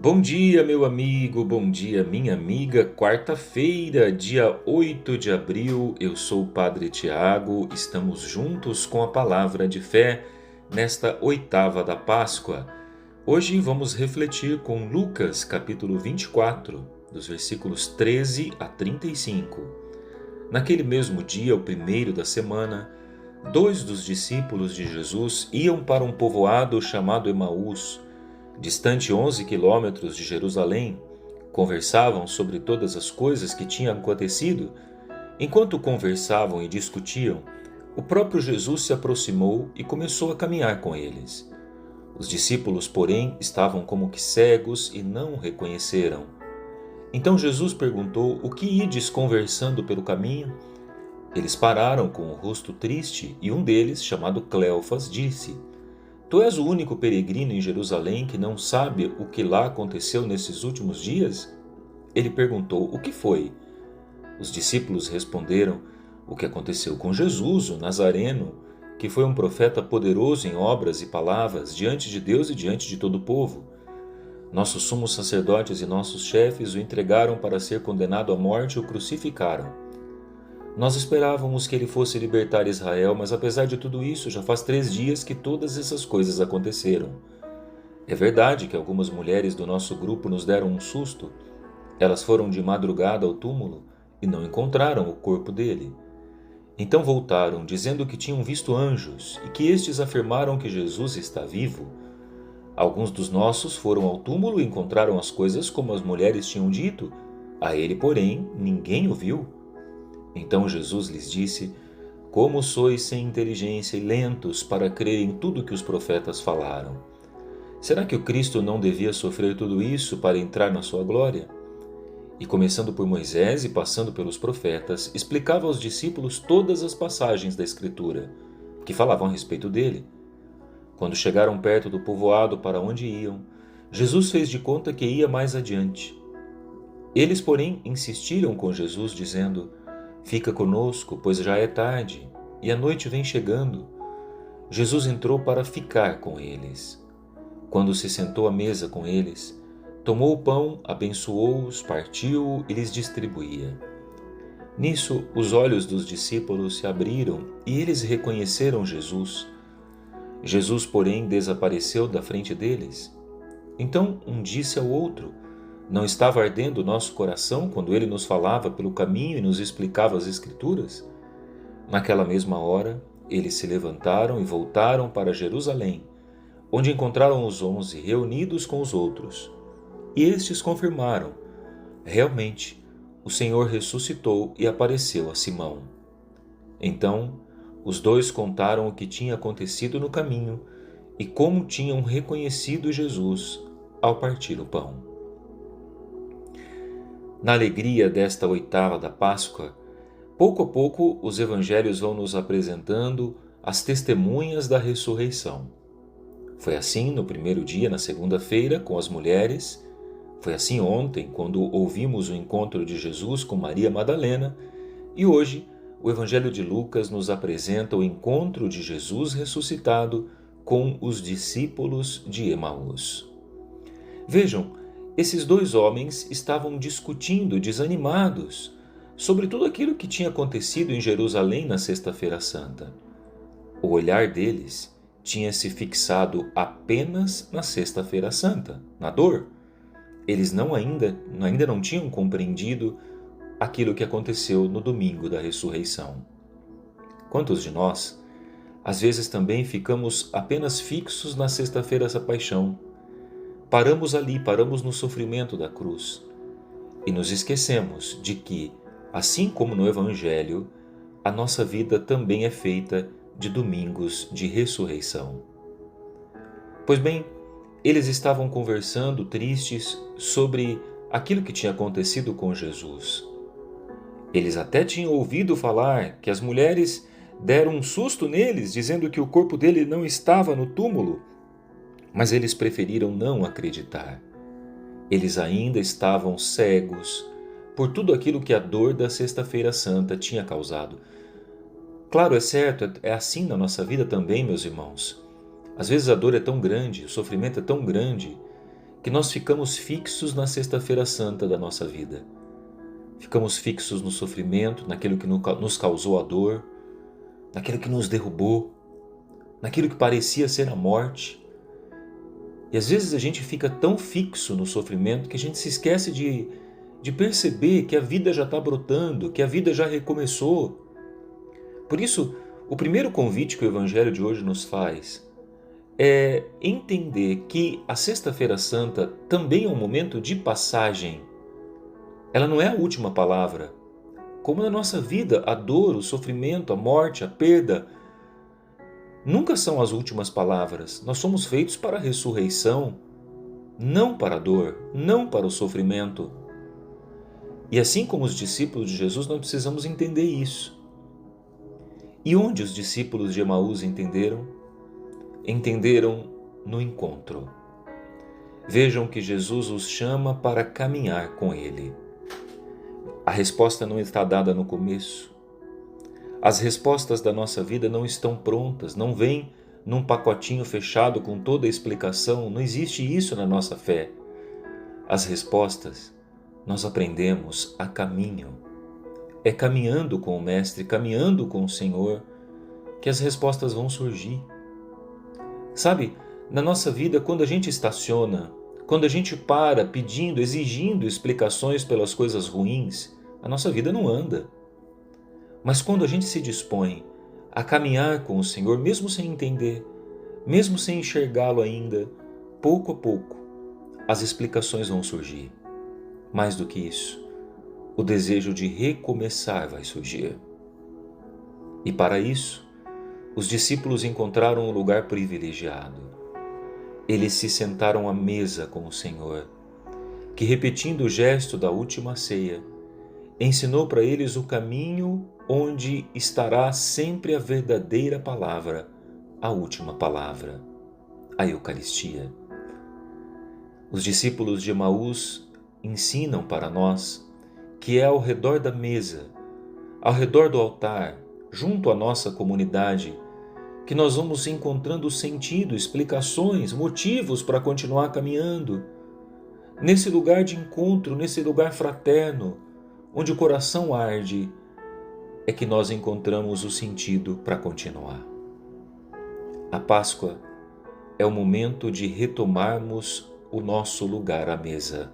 Bom dia, meu amigo, bom dia, minha amiga. Quarta-feira, dia 8 de abril, eu sou o Padre Tiago. Estamos juntos com a palavra de fé nesta oitava da Páscoa. Hoje vamos refletir com Lucas, capítulo 24, dos versículos 13 a 35. Naquele mesmo dia, o primeiro da semana, dois dos discípulos de Jesus iam para um povoado chamado Emaús, distante 11 quilômetros de Jerusalém. Conversavam sobre todas as coisas que tinham acontecido. Enquanto conversavam e discutiam, o próprio Jesus se aproximou e começou a caminhar com eles. Os discípulos, porém, estavam como que cegos e não o reconheceram. Então Jesus perguntou: "O que ides conversando pelo caminho?" Eles pararam com o rosto triste e um deles, chamado Cleofas, disse: "Tu és o único peregrino em Jerusalém que não sabe o que lá aconteceu nesses últimos dias?" Ele perguntou: "O que foi?" Os discípulos responderam: "O que aconteceu com Jesus, o Nazareno, que foi um profeta poderoso em obras e palavras diante de Deus e diante de todo o povo. Nossos sumos sacerdotes e nossos chefes o entregaram para ser condenado à morte e o crucificaram. Nós esperávamos que ele fosse libertar Israel, mas apesar de tudo isso, já faz 3 dias que todas essas coisas aconteceram. É verdade que algumas mulheres do nosso grupo nos deram um susto. Elas foram de madrugada ao túmulo e não encontraram o corpo dele. Então voltaram, dizendo que tinham visto anjos e que estes afirmaram que Jesus está vivo. Alguns dos nossos foram ao túmulo e encontraram as coisas como as mulheres tinham dito. A ele, porém, ninguém o viu." Então Jesus lhes disse: "Como sois sem inteligência e lentos para crer em tudo que os profetas falaram? Será que o Cristo não devia sofrer tudo isso para entrar na sua glória?" E começando por Moisés e passando pelos profetas, explicava aos discípulos todas as passagens da Escritura que falavam a respeito dele. Quando chegaram perto do povoado para onde iam, Jesus fez de conta que ia mais adiante. Eles, porém, insistiram com Jesus, dizendo: "Fica conosco, pois já é tarde, e a noite vem chegando." Jesus entrou para ficar com eles. Quando se sentou à mesa com eles, tomou o pão, abençoou-os, partiu-o e lhes distribuía. Nisso, os olhos dos discípulos se abriram e eles reconheceram Jesus. Jesus, porém, desapareceu da frente deles. Então um disse ao outro: "Não estava ardendo o nosso coração quando ele nos falava pelo caminho e nos explicava as Escrituras?" Naquela mesma hora, eles se levantaram e voltaram para Jerusalém, onde encontraram os 11 reunidos com os outros. E estes confirmaram: "Realmente, o Senhor ressuscitou e apareceu a Simão." Então, os dois contaram o que tinha acontecido no caminho e como tinham reconhecido Jesus ao partir o pão. Na alegria desta oitava da Páscoa, pouco a pouco os evangelhos vão nos apresentando as testemunhas da ressurreição. Foi assim no primeiro dia, na segunda-feira, com as mulheres. Foi assim ontem, quando ouvimos o encontro de Jesus com Maria Madalena. E hoje, o Evangelho de Lucas nos apresenta o encontro de Jesus ressuscitado com os discípulos de Emaús. Vejam, esses dois homens estavam discutindo, desanimados, sobre tudo aquilo que tinha acontecido em Jerusalém na Sexta-feira Santa. O olhar deles tinha se fixado apenas na Sexta-feira Santa, na dor. Eles ainda não tinham compreendido aquilo que aconteceu no domingo da ressurreição. Quantos de nós, às vezes também ficamos apenas fixos na Sexta-feira da Paixão? Paramos ali, paramos no sofrimento da cruz e nos esquecemos de que, assim como no Evangelho, a nossa vida também é feita de domingos de ressurreição. Pois bem, eles estavam conversando tristes sobre aquilo que tinha acontecido com Jesus. Eles até tinham ouvido falar que as mulheres deram um susto neles, dizendo que o corpo dele não estava no túmulo, mas eles preferiram não acreditar. Eles ainda estavam cegos por tudo aquilo que a dor da Sexta-feira Santa tinha causado. Claro, é certo, é assim na nossa vida também, meus irmãos. Às vezes a dor é tão grande, o sofrimento é tão grande, que nós ficamos fixos na Sexta-feira Santa da nossa vida. Ficamos fixos no sofrimento, naquilo que nos causou a dor, naquilo que nos derrubou, naquilo que parecia ser a morte. E às vezes a gente fica tão fixo no sofrimento que a gente se esquece de perceber que a vida já está brotando, que a vida já recomeçou. Por isso, o primeiro convite que o Evangelho de hoje nos faz é entender que a Sexta-feira Santa também é um momento de passagem. Ela não é a última palavra. Como na nossa vida, a dor, o sofrimento, a morte, a perda nunca são as últimas palavras. Nós somos feitos para a ressurreição, não para a dor, não para o sofrimento. E assim como os discípulos de Jesus, nós precisamos entender isso. E onde os discípulos de Emaús entenderam? Entenderam no encontro. Vejam que Jesus os chama para caminhar com Ele. A resposta não está dada no começo. As respostas da nossa vida não estão prontas, não vêm num pacotinho fechado com toda a explicação, não existe isso na nossa fé. As respostas nós aprendemos a caminho. É caminhando com o Mestre, caminhando com o Senhor, que as respostas vão surgir. Sabe, na nossa vida, quando a gente estaciona, quando a gente para pedindo, exigindo explicações pelas coisas ruins, a nossa vida não anda. Mas quando a gente se dispõe a caminhar com o Senhor, mesmo sem entender, mesmo sem enxergá-lo ainda, pouco a pouco, as explicações vão surgir. Mais do que isso, o desejo de recomeçar vai surgir. E para isso, os discípulos encontraram um lugar privilegiado. Eles se sentaram à mesa com o Senhor, que, repetindo o gesto da última ceia, ensinou para eles o caminho onde estará sempre a verdadeira palavra, a última palavra, a Eucaristia. Os discípulos de Emaús ensinam para nós que é ao redor da mesa, ao redor do altar, junto à nossa comunidade, que nós vamos encontrando sentido, explicações, motivos para continuar caminhando. Nesse lugar de encontro, nesse lugar fraterno, onde o coração arde, é que nós encontramos o sentido para continuar. A Páscoa é o momento de retomarmos o nosso lugar à mesa.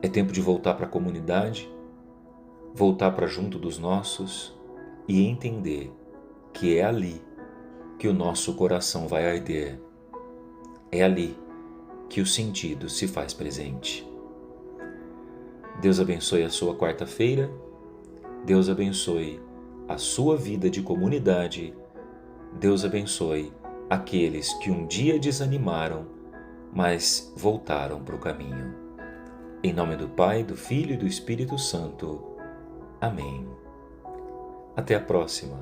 É tempo de voltar para a comunidade, voltar para junto dos nossos e entender que é ali que o nosso coração vai arder. É ali que o sentido se faz presente. Deus abençoe a sua quarta-feira. Deus abençoe a sua vida de comunidade. Deus abençoe aqueles que um dia desanimaram, mas voltaram para o caminho. Em nome do Pai, do Filho e do Espírito Santo. Amém. Até a próxima.